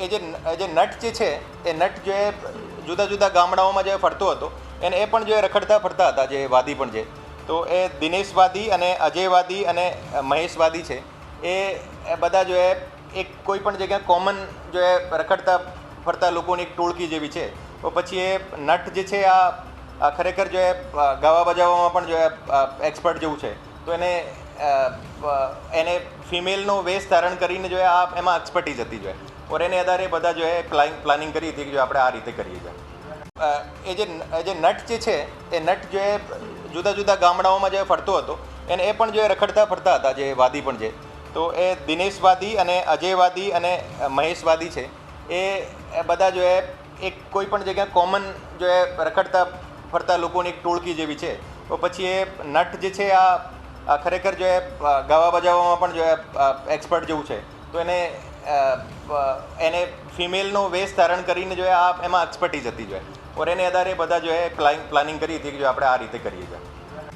એ જે નટ જે છે એ નટ જે જુદા જુદા ગામડાઓમાં જે ફરતો હતો એને એ પણ જે રખડતા ફરતા હતા જે વાદી પણ છે, તો એ દિનેશ વાદી અને અજય વાદી અને મહેશ વાદી છે એ બધા જો એક કોઈ પણ જગ્યાએ કોમન જો રખડતા ફરતા લોકોની એક ટોળકી જેવી છે. તો પછી એ નટ જે છે આ ખરેખર જો ગાવા બજાવવામાં પણ જો એક્સપર્ટ જેવું છે, તો એને ફિમેલનો વેશ ધારણ કરીને જો એમાં એક્સપર્ટીઝ હતી જો ઓર એને આધારે બધા જો પ્લાનિંગ કરી હતી કે જો આપણે આ રીતે કરીએ છીએ. એ જે નટ જે છે એ નટ જે જુદા જુદા ગામડાઓમાં જે ફરતો હતો એને એ પણ જો રખડતા ફરતા હતા જે વાદી પણ છે, તો એ દિનેશ વાદી અને અજય વાદી અને મહેશ વાદી છે એ બધા જો એક કોઈ પણ જગ્યાએ કોમન જો રખડતા ફરતા લોકોની એક ટોળકી જેવી છે. તો પછી એ નટ જે છે આ ખરેખર જો ગાવા બજાવવામાં પણ જો એક્સપર્ટ જેવું છે, તો એને ફિમેલનો વેશ ધારણ કરીને જો એમાં એક્સપર્ટીઝ હતી જો ઓર એને આધારે બધા જો પ્લાનિંગ કરી હતી કે જો આપણે આ રીતે કરીએ છીએ.